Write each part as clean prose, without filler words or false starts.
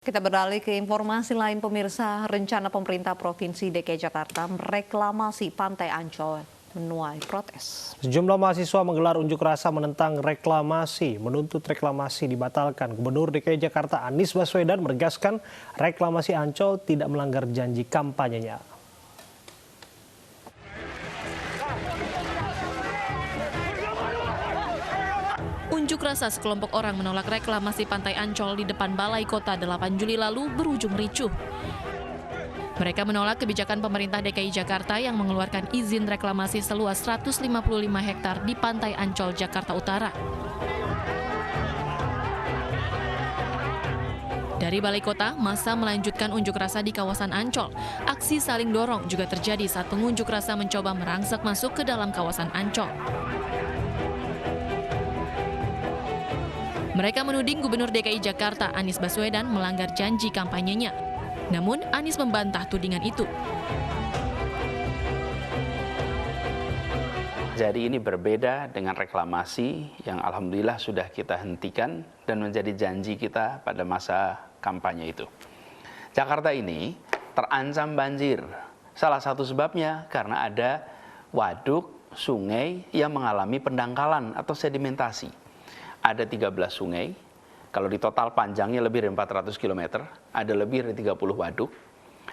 Kita beralih ke informasi lain pemirsa, rencana pemerintah Provinsi DKI Jakarta mereklamasi Pantai Ancol menuai protes. Sejumlah mahasiswa menggelar unjuk rasa menentang reklamasi, menuntut reklamasi dibatalkan. Gubernur DKI Jakarta Anies Baswedan menegaskan reklamasi Ancol tidak melanggar janji kampanyenya. Unjuk rasa sekelompok orang menolak reklamasi Pantai Ancol di depan Balai Kota 8 Juli lalu berujung ricuh. Mereka menolak kebijakan pemerintah DKI Jakarta yang mengeluarkan izin reklamasi seluas 155 hektar di Pantai Ancol, Jakarta Utara. Dari Balai Kota, massa melanjutkan unjuk rasa di kawasan Ancol. Aksi saling dorong juga terjadi saat pengunjuk rasa mencoba merangsek masuk ke dalam kawasan Ancol. Mereka menuding Gubernur DKI Jakarta Anies Baswedan melanggar janji kampanyenya. Namun Anies membantah tudingan itu. Jadi ini berbeda dengan reklamasi yang alhamdulillah sudah kita hentikan dan menjadi janji kita pada masa kampanye itu. Jakarta ini terancam banjir. Salah satu sebabnya karena ada waduk, sungai yang mengalami pendangkalan atau sedimentasi. Ada 13 sungai, kalau di total panjangnya lebih dari 400 km, ada lebih dari 30 waduk,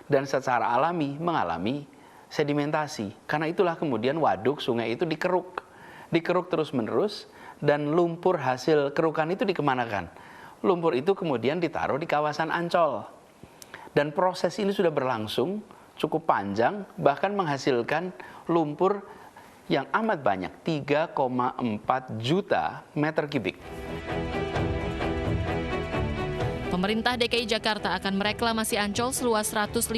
dan secara alami mengalami sedimentasi. Karena itulah kemudian waduk, sungai itu dikeruk terus-menerus, dan lumpur hasil kerukan itu dikemanakan. Lumpur itu kemudian ditaruh di kawasan Ancol. Dan proses ini sudah berlangsung cukup panjang, bahkan menghasilkan lumpur yang amat banyak, 3,4 juta meter kubik. Pemerintah DKI Jakarta akan mereklamasi Ancol seluas 155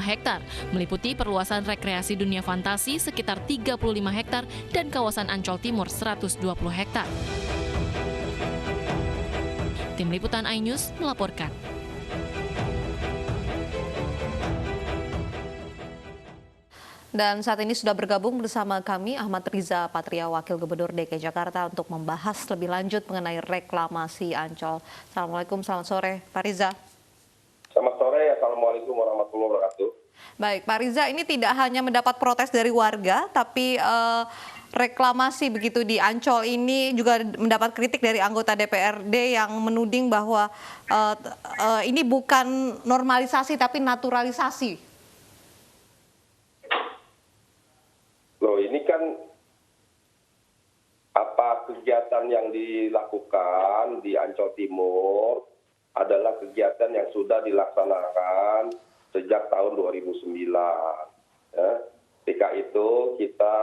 hektar, meliputi perluasan rekreasi dunia fantasi sekitar 35 hektar dan kawasan Ancol Timur 120 hektar. Tim Liputan iNews melaporkan. Dan saat ini sudah bergabung bersama kami Ahmad Riza Patria, Wakil Gubernur DKI Jakarta untuk membahas lebih lanjut mengenai reklamasi Ancol. Assalamualaikum, selamat sore Pak Riza. Selamat sore, Assalamualaikum warahmatullahi wabarakatuh. Baik, Pak Riza, ini tidak hanya mendapat protes dari warga, tapi reklamasi begitu di Ancol ini juga mendapat kritik dari anggota DPRD yang menuding bahwa ini bukan normalisasi tapi naturalisasi. Loh, ini kan apa kegiatan yang dilakukan di Ancol Timur adalah kegiatan yang sudah dilaksanakan sejak tahun 2009. Ya. Ketika itu kita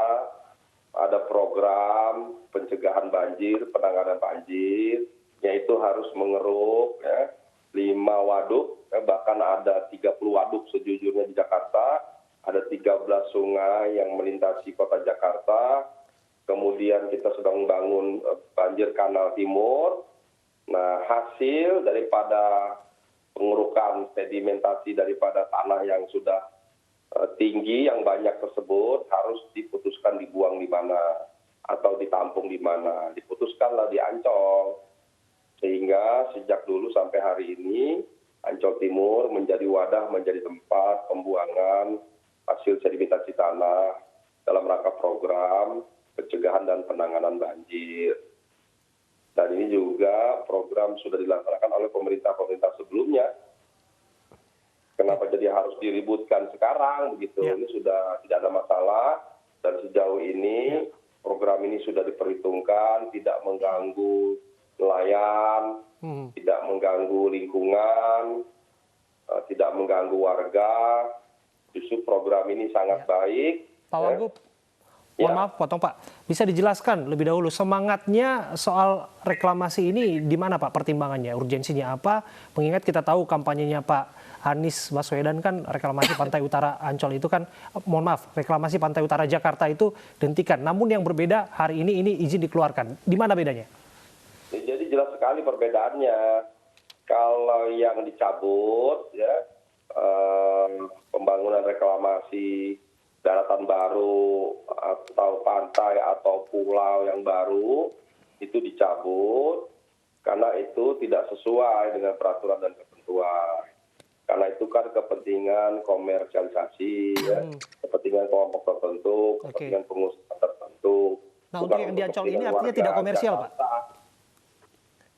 ada program pencegahan banjir, penanganan banjir, yaitu harus mengeruk 5 waduk, bahkan ada 30 waduk sejujurnya di Jakarta. Ada 13 sungai yang melintasi kota Jakarta. Kemudian kita sedang membangun banjir kanal timur. Nah, hasil daripada pengerukan sedimentasi daripada tanah yang sudah tinggi, yang banyak tersebut, harus diputuskan dibuang di mana atau ditampung di mana. Diputuskanlah di Ancol. Sehingga sejak dulu sampai hari ini, Ancol Timur menjadi wadah, menjadi tempat pembuangan hasil sedimentasi tanah dalam rangka program pencegahan dan penanganan banjir. Dan ini juga program sudah dilaksanakan oleh pemerintah-pemerintah sebelumnya. Kenapa jadi harus diributkan sekarang begitu? Ya. Ini sudah tidak ada masalah dan sejauh ini program ini sudah diperhitungkan, tidak mengganggu nelayan, tidak mengganggu lingkungan, tidak mengganggu warga. Justru program ini sangat baik. Pak Wagub, mohon maaf potong Pak, bisa dijelaskan lebih dahulu semangatnya soal reklamasi ini di mana Pak pertimbangannya, urgensinya apa? Mengingat kita tahu kampanyenya Pak Anies Baswedan kan reklamasi Pantai Utara Ancol itu kan, mohon maaf, reklamasi Pantai Utara Jakarta itu dihentikan. Namun yang berbeda hari ini izin dikeluarkan. Di mana bedanya? Jadi jelas sekali perbedaannya. Kalau yang dicabut pembangunan reklamasi daratan baru atau pantai atau pulau yang baru itu dicabut karena itu tidak sesuai dengan peraturan dan ketentuan sesuai. Karena itu kan kepentingan komersialisasi, ya, kepentingan kelompok tertentu, kepentingan pengusaha tertentu. Nah, untuk yang di Ancol ini artinya tidak komersial, Pak?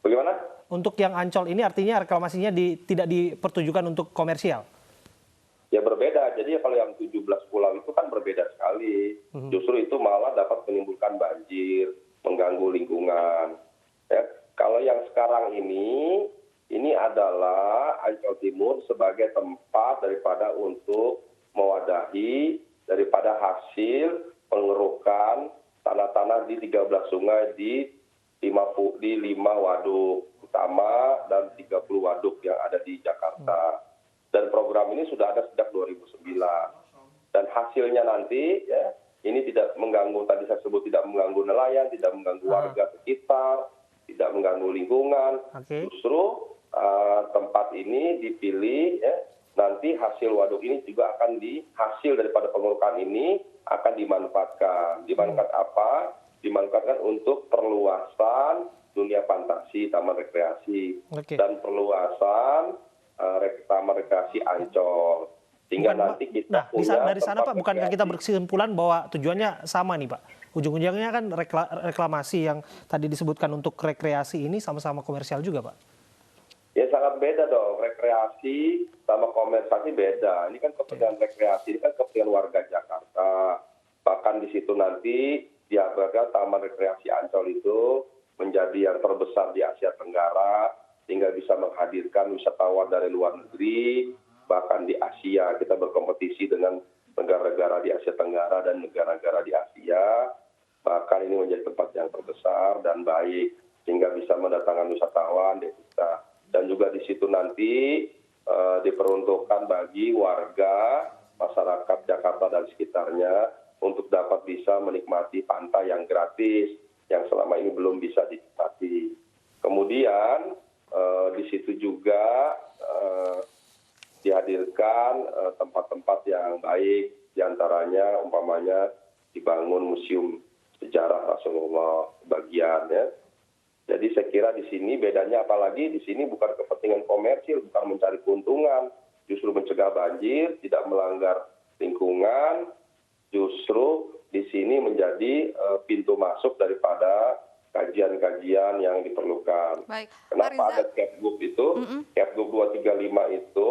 Bagaimana? Untuk yang Ancol ini artinya reklamasinya tidak dipertujukan untuk komersial? Ya berbeda. Jadi kalau yang 17 pulau itu kan berbeda sekali. Justru itu malah dapat menimbulkan banjir, mengganggu lingkungan. Ya. Kalau yang sekarang ini adalah Ancol Timur sebagai tempat daripada untuk mewadahi daripada hasil pengerukan tanah-tanah di 13 sungai di 5 waduk utama dan 30 waduk yang ada di Jakarta. Dan program ini sudah ada sejak 2009. Dan hasilnya nanti ya, ini tidak mengganggu, tadi saya sebut tidak mengganggu nelayan, tidak mengganggu warga sekitar, tidak mengganggu lingkungan. Justru tempat ini dipilih ya, nanti hasil waduk ini juga akan hasil daripada pengerukan ini akan dimanfaatkan. Dimanfaatkan apa? Dimanfaatkan untuk perluasan dunia fantasi, taman rekreasi, dan perluasan taman rekreasi Ancol. Sehingga nanti kita dari sana Pak, bukankah kita berkesimpulan bahwa tujuannya sama nih Pak? Ujung-ujungnya kan reklamasi yang tadi disebutkan untuk rekreasi ini sama-sama komersial juga Pak? Ya sangat beda dong, rekreasi sama komersialisasi beda. Ini kan kepentingan rekreasi, ini kan kepentingan warga Jakarta. Bahkan di situ nanti diharapkan Taman Rekreasi Ancol itu menjadi yang terbesar di Asia Tenggara, sehingga bisa menghadirkan wisatawan dari luar negeri, bahkan di Asia. Kita berkompetisi dengan negara-negara di Asia Tenggara dan negara-negara di Asia. Bahkan ini menjadi tempat yang terbesar dan baik, sehingga bisa mendatangkan wisatawan di kita. Dan juga di situ nanti diperuntukkan bagi warga masyarakat Jakarta dan sekitarnya untuk dapat bisa menikmati pantai yang gratis yang selama ini belum bisa dinikmati. Kemudian di situ juga dihadirkan tempat-tempat yang baik, diantaranya umpamanya dibangun museum sejarah Rasulullah bagian ya. Jadi saya kira di sini bedanya, apalagi di sini bukan kepentingan komersil, bukan mencari keuntungan, justru mencegah banjir, tidak melanggar lingkungan, justru di sini menjadi pintu masuk daripada kajian-kajian yang diperlukan. Baik. Kenapa ada Kepgub itu, Kepgub 235 itu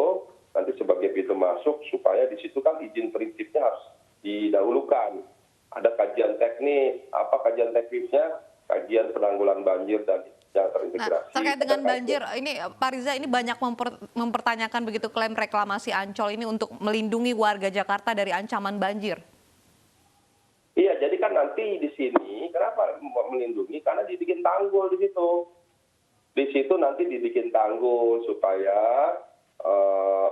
nanti sebagai pintu masuk supaya di situ kan izin prinsipnya harus didahulukan. Ada kajian teknis, apa kajian teknisnya? Kajian penanggulangan banjir dan yang terintegrasi. Nah, terkait dengan banjir, ini Pak Riza ini banyak mempertanyakan begitu klaim reklamasi Ancol ini untuk melindungi warga Jakarta dari ancaman banjir. Iya, jadi kan nanti di sini kenapa melindungi? Karena dibikin tanggul di situ. Di situ nanti dibikin tanggul supaya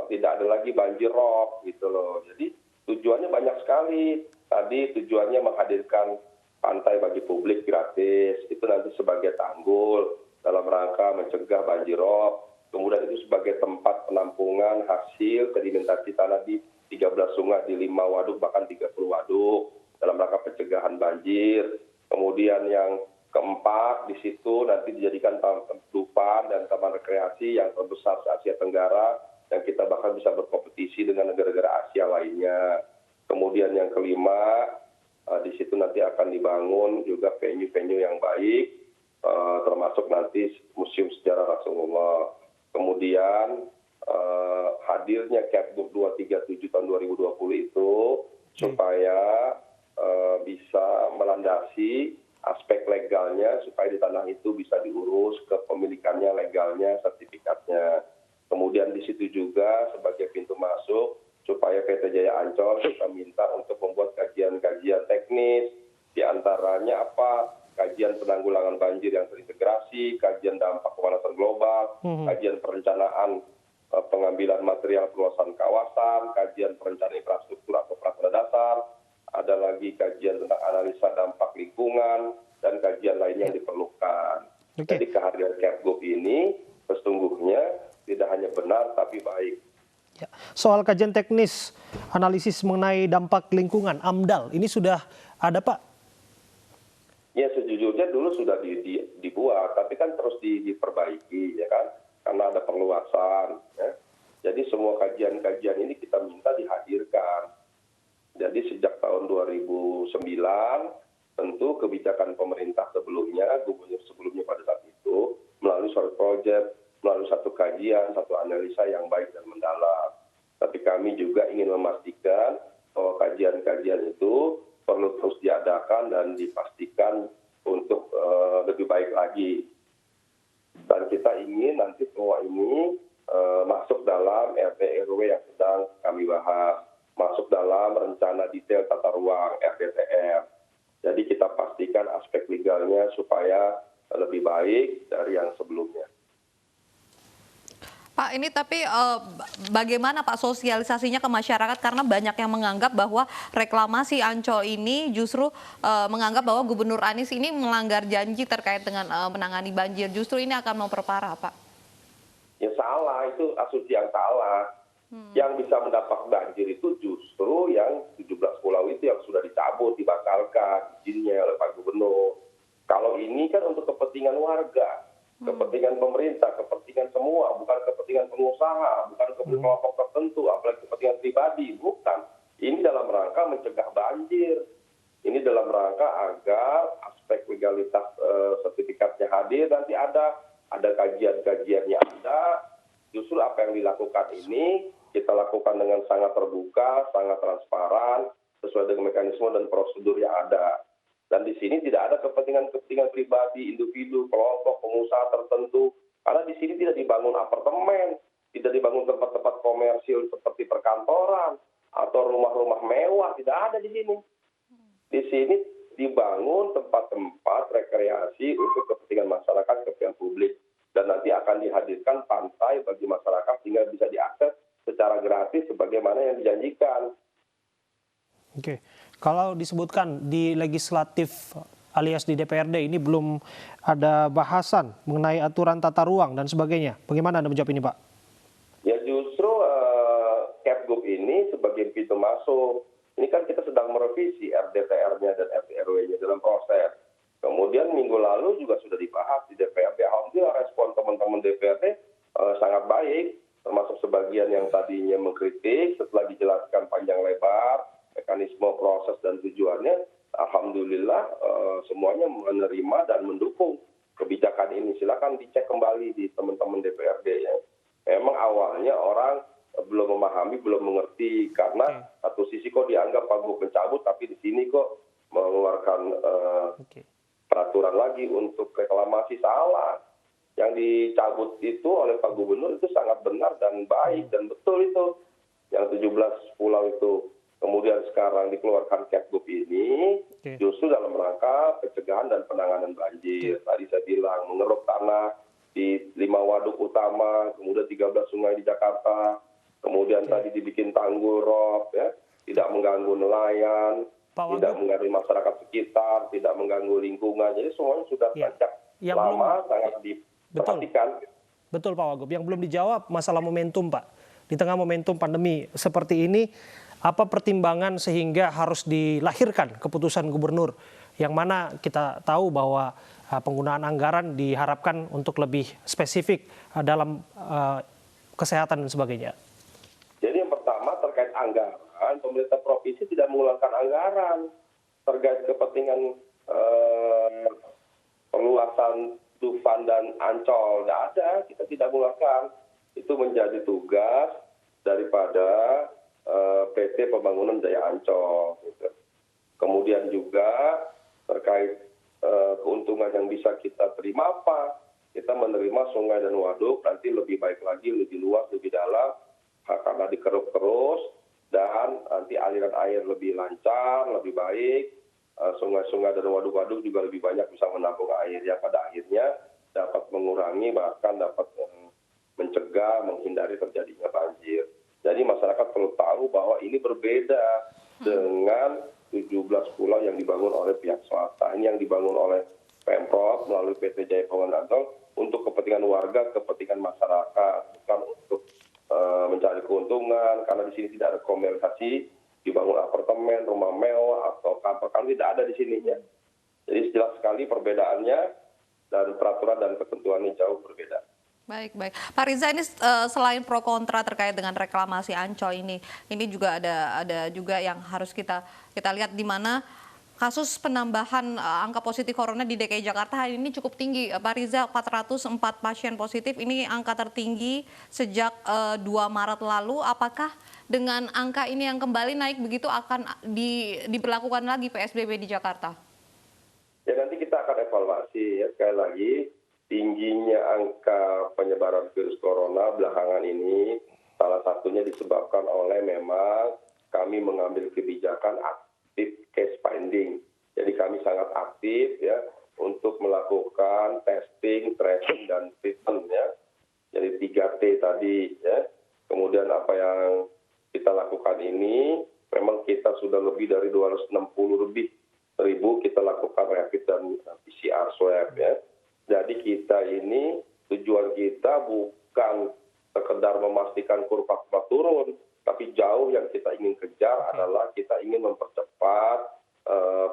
tidak ada lagi banjir rob gitu loh. Jadi tujuannya banyak sekali. Tadi tujuannya menghadirkan pantai bagi publik gratis, itu nanti sebagai tanggul dalam rangka mencegah banjirop. Kemudian itu sebagai tempat penampungan hasil sedimentasi tanah di 13 sungai, di 5 waduk, bahkan 30 waduk, dalam rangka pencegahan banjir. Kemudian yang keempat, di situ nanti dijadikan taman lupan dan taman rekreasi yang terbesar se-Asia Tenggara, yang kita bahkan bisa berkompetisi dengan negara-negara Asia lainnya. Kemudian yang kelima, di situ nanti akan dibangun juga venue-venue yang baik, termasuk nanti Museum Sejarah Rasulullah. Kemudian hadirnya Kepgub 237 tahun 2020 itu supaya bisa melandasi aspek legalnya, supaya di tanah itu bisa diurus kepemilikannya, legalnya, sertifikatnya. Kemudian di situ juga sebagai pintu masuk supaya PT Jaya Ancol kita minta untuk membuat kajian-kajian teknis, diantaranya apa? Kajian penanggulangan banjir yang terintegrasi, kajian dampak pemanasan global, kajian perencanaan pengambilan material perluasan kawasan, kajian perencanaan infrastruktur atau prasarana dasar, ada lagi kajian tentang analisa dampak lingkungan, dan kajian lainnya yang diperlukan. Jadi kehadiran Kepgub ini sesungguhnya tidak hanya benar tapi baik. Ya. Soal kajian teknis analisis mengenai dampak lingkungan AMDAL ini sudah ada Pak? Ya sejujurnya dulu sudah dibuat, tapi kan terus diperbaiki ya kan. karena ada perluasan. Ya. Jadi semua kajian-kajian ini kita minta dihadirkan. Jadi sejak tahun 2009, tentu kebijakan pemerintah sebelumnya, gubernur sebelumnya pada saat itu, melalui suatu proyek, melalui satu kajian, satu analisa yang baik dan mendalam. Tapi kami juga ingin memastikan bahwa kajian-kajian itu perlu terus diadakan dan dipastikan untuk lebih baik lagi. Dan kita ingin nanti semua ini masuk dalam RT RW yang sedang kami bahas, masuk dalam rencana detail tata ruang RDTR. Jadi kita pastikan aspek legalnya supaya lebih baik dari yang sebelumnya. Pak, ini tapi bagaimana Pak sosialisasinya ke masyarakat, karena banyak yang menganggap bahwa reklamasi Ancol ini justru menganggap bahwa Gubernur Anies ini melanggar janji terkait dengan menangani banjir. Justru ini akan memperparah, Pak. Ya salah, itu asumsi yang salah. Yang bisa mendapat banjir itu justru yang 17 pulau itu yang sudah dicabut, dibatalkan izinnya oleh Pak Gubernur. Kalau ini kan untuk kepentingan warga, kepentingan pemerintah, kepentingan semua, bukan kepentingan pengusaha, bukan kepentingan kelompok tertentu, apalagi kepentingan pribadi, bukan. Ini dalam rangka mencegah banjir. Ini dalam rangka agar aspek legalitas sertifikatnya hadir, nanti ada kajian-kajiannya ada. Justru apa yang dilakukan ini kita lakukan dengan sangat terbuka, sangat transparan, sesuai dengan mekanisme dan prosedur yang ada. Dan di sini tidak ada kepentingan pribadi, individu, kelompok, pengusaha tertentu. Karena di sini tidak dibangun apartemen, tidak dibangun tempat-tempat komersil seperti perkantoran atau rumah-rumah mewah, tidak ada di sini. Di sini dibangun tempat-tempat rekreasi untuk kepentingan masyarakat, kepentingan publik. Dan nanti akan dihadirkan pantai bagi masyarakat sehingga bisa diakses secara gratis sebagaimana yang dijanjikan. Oke, kalau disebutkan di legislatif alias di DPRD ini belum ada bahasan mengenai aturan tata ruang dan sebagainya. Bagaimana Anda menjawab ini, Pak? Ya justru Kepgub ini sebagai pintu masuk. Ini kan kita sedang merevisi RDTR-nya dan RT/RW-nya dalam proses. Kemudian minggu lalu juga sudah dibahas di DPRD. Alhamdulillah respon teman-teman DPRD sangat baik, termasuk sebagian yang tadinya mengkritik setelah dijelaskan panjang lebar mekanisme proses dan tujuannya. Alhamdulillah semuanya menerima dan mendukung kebijakan ini. Silakan dicek kembali di teman-teman DPRD ya. Memang awalnya orang belum memahami, belum mengerti karena satu sisi kok dianggap Pak Gubernur mencabut, tapi di sini kok mengeluarkan peraturan lagi untuk reklamasi. Salah. Yang dicabut itu oleh Pak Gubernur itu sangat benar dan baik dan betul itu. Yang 17 pulau itu. Kemudian sekarang dikeluarkan Kepgub ini justru dalam rangka pencegahan dan penanganan banjir. Tadi saya bilang mengeruk tanah di 5 waduk utama, kemudian 13 sungai di Jakarta. Kemudian tadi dibikin tanggul rob, ya, tidak mengganggu nelayan, tidak mengganggu masyarakat sekitar, tidak mengganggu lingkungan. Jadi semuanya sudah sejak lama sangat diperhatikan. Betul Pak Wagub. Yang belum dijawab masalah momentum, Pak. Di tengah momentum pandemi seperti ini, apa pertimbangan sehingga harus dilahirkan keputusan gubernur yang mana kita tahu bahwa penggunaan anggaran diharapkan untuk lebih spesifik dalam kesehatan dan sebagainya? Jadi yang pertama terkait anggaran, pemerintah provinsi tidak mengeluarkan anggaran terkait kepentingan perluasan Dufan dan Ancol. Tidak ada, kita tidak mengeluarkan. Itu menjadi tugas daripada PT Pembangunan Jaya Ancol. Gitu. Kemudian juga terkait keuntungan yang bisa kita terima apa? Kita menerima sungai dan waduk nanti lebih baik lagi, lebih luas, lebih dalam, karena dikeruk terus dan nanti aliran air lebih lancar, lebih baik. Sungai-sungai dan waduk-waduk juga lebih banyak bisa menampung air yang pada akhirnya dapat mengurangi bahkan dapat mencegah, menghindari terjadinya banjir. Jadi masyarakat perlu tahu bahwa ini berbeda dengan 17 pulau yang dibangun oleh pihak swasta. Ini yang dibangun oleh Pemprov melalui PT Jaya Pembangunan Ancol untuk kepentingan warga, kepentingan masyarakat, bukan untuk mencari keuntungan, karena di sini tidak ada komersialisasi, dibangun apartemen, rumah mewah, atau kantor, kan tidak ada di sininya. Jadi jelas sekali perbedaannya dan peraturan dan ketentuannya jauh berbeda. Baik, baik. Pak Riza, ini selain pro kontra terkait dengan reklamasi Ancol ini juga ada juga yang harus kita lihat di mana kasus penambahan angka positif corona di DKI Jakarta hari ini cukup tinggi. Pak Riza, 404 pasien positif, ini angka tertinggi sejak 2 Maret lalu. Apakah dengan angka ini yang kembali naik begitu akan diberlakukan lagi PSBB di Jakarta? Ya nanti kita akan evaluasi ya, sekali lagi tingginya angka penyebaran virus corona belakangan ini salah satunya disebabkan oleh memang kami mengambil kebijakan aktif case finding. Jadi kami sangat aktif ya untuk melakukan testing, tracing dan treatment ya. Jadi 3T tadi ya. Kemudian apa yang kita lakukan ini memang kita sudah lebih dari 260 ribu kita lakukan rapid dan PCR swab ya. Jadi kita ini tujuan kita bukan sekedar memastikan kurva turun, tapi jauh yang kita ingin kejar adalah kita ingin mempercepat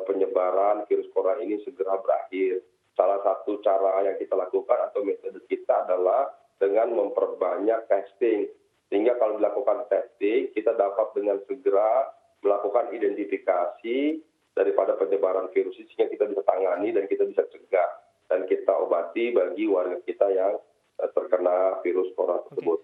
penyebaran virus corona ini segera berakhir. Salah satu cara yang kita lakukan atau metode kita adalah dengan memperbanyak testing. Sehingga kalau dilakukan testing, kita dapat dengan segera melakukan identifikasi daripada penyebaran virus ini sehingga kita bisa tangani dan kita bisa cegah. Dan kita obati bagi warga kita yang terkena virus corona tersebut.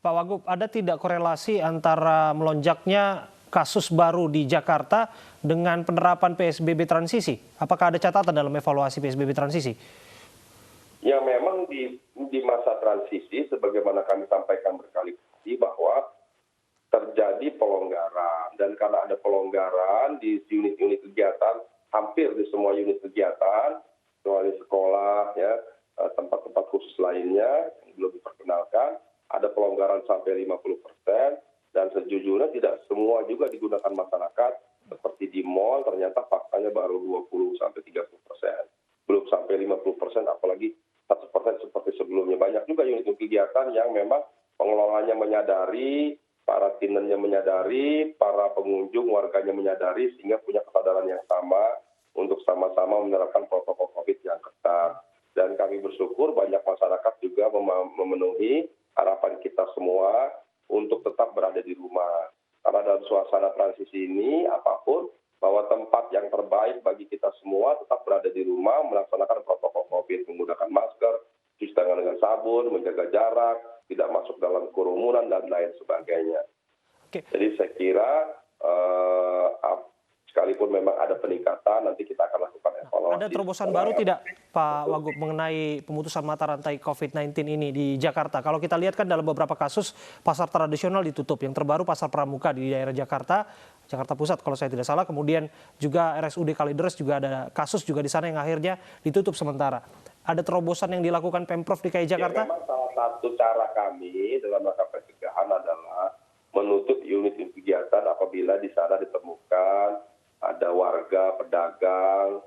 Pak Wagub, ada tidak korelasi antara melonjaknya kasus baru di Jakarta dengan penerapan PSBB transisi? Apakah ada catatan dalam evaluasi PSBB transisi? Ya memang di masa transisi, sebagaimana kami sampaikan berkali-kali bahwa terjadi pelonggaran. Dan karena ada pelonggaran di unit-unit kegiatan, hampir di semua unit kegiatan, kecuali sekolah, ya, tempat-tempat khusus lainnya yang belum diperkenalkan, ada pelonggaran sampai 50%, dan sejujurnya tidak semua juga digunakan masyarakat, seperti di mal ternyata faktanya baru 20-30%, belum sampai 50%, apalagi 100% seperti sebelumnya. Banyak juga unit kegiatan yang memang pengelolanya menyadari, para tenannya menyadari, para pengunjung warganya menyadari, sehingga punya kesadaran yang sama untuk sama-sama menerapkan protokol COVID yang ketat. Dan kami bersyukur banyak masyarakat juga memenuhi harapan kita semua untuk tetap berada di rumah. Karena dalam suasana transisi ini, apapun, bahwa tempat yang terbaik bagi kita semua tetap berada di rumah, melaksanakan protokol COVID, menggunakan masker, cuci tangan dengan sabun, menjaga jarak, tidak masuk dalam kerumunan, dan lain sebagainya. Oke. Jadi saya kira sekalipun memang ada peningkatan, nanti kita akan lakukan evaluasi. Ada terobosan baru tidak, Pak Wagub, mengenai pemutusan mata rantai COVID-19 ini di Jakarta? Kalau kita lihat kan dalam beberapa kasus, pasar tradisional ditutup. Yang terbaru Pasar Pramuka di daerah Jakarta Pusat kalau saya tidak salah. Kemudian juga RSUD Kalideres juga ada kasus juga di sana yang akhirnya ditutup sementara. Ada terobosan yang dilakukan Pemprov DKI Jakarta? Ya, memang salah satu cara kami dalam rangka pencegahan adalah menutup unit kegiatan apabila di sana ditemukan ada warga pedagang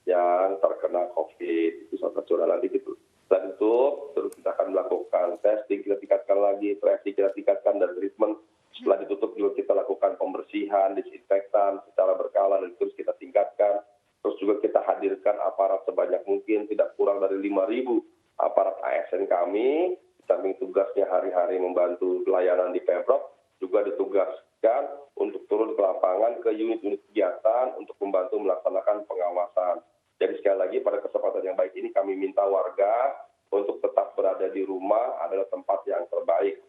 yang terkena COVID. Itu salah satu nanti gitu. Setelah itu, terus kita akan melakukan testing, kita tingkatkan lagi, tracing kita tingkatkan, dan treatment. Setelah ditutup juga kita lakukan pembersihan, disinfektan secara berkala, dan terus kita tingkatkan. Terus juga kita hadirkan aparat sebanyak mungkin, tidak kurang dari 5.000 aparat ASN kami. Di samping tugasnya hari-hari membantu pelayanan di Pemprov, juga ditugaskan untuk turun ke lapangan ke unit-unit kegiatan untuk membantu melaksanakan pengawasan. Jadi sekali lagi pada kesempatan yang baik ini kami minta warga untuk tetap berada di rumah adalah tempat yang terbaik.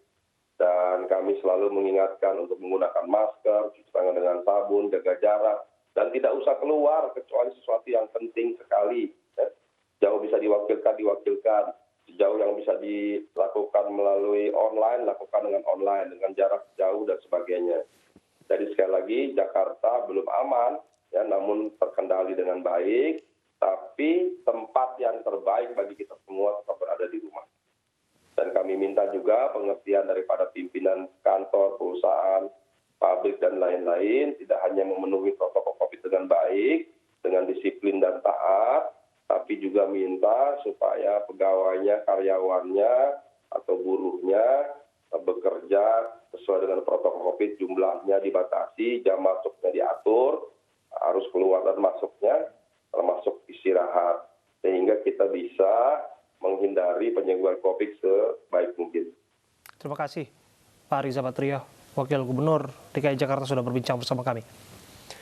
Dan kami selalu mengingatkan untuk menggunakan masker, cuci tangan dengan sabun, jaga jarak, dan tidak usah keluar kecuali sesuatu yang penting sekali. Ya. Jauh bisa diwakilkan. Sejauh yang bisa dilakukan melalui online, lakukan dengan online, dengan jarak jauh dan sebagainya. Jadi sekali lagi, Jakarta belum aman, ya, namun terkendali dengan baik, tapi tempat yang terbaik bagi kita semua tetap berada di rumah. Dan kami minta juga pengertian daripada pimpinan kantor, perusahaan, pabrik, dan lain-lain, tidak hanya memenuhi protokol COVID dengan baik, dengan disiplin dan taat, tapi juga minta supaya pegawainya, karyawannya, atau buruhnya bekerja sesuai dengan protokol COVID, jumlahnya dibatasi, jam masuknya diatur, harus keluar dan masuknya, termasuk istirahat. Sehingga kita bisa menghindari penyebaran COVID sebaik mungkin. Terima kasih Pak Riza Patria, Wakil Gubernur DKI Jakarta sudah berbincang bersama kami.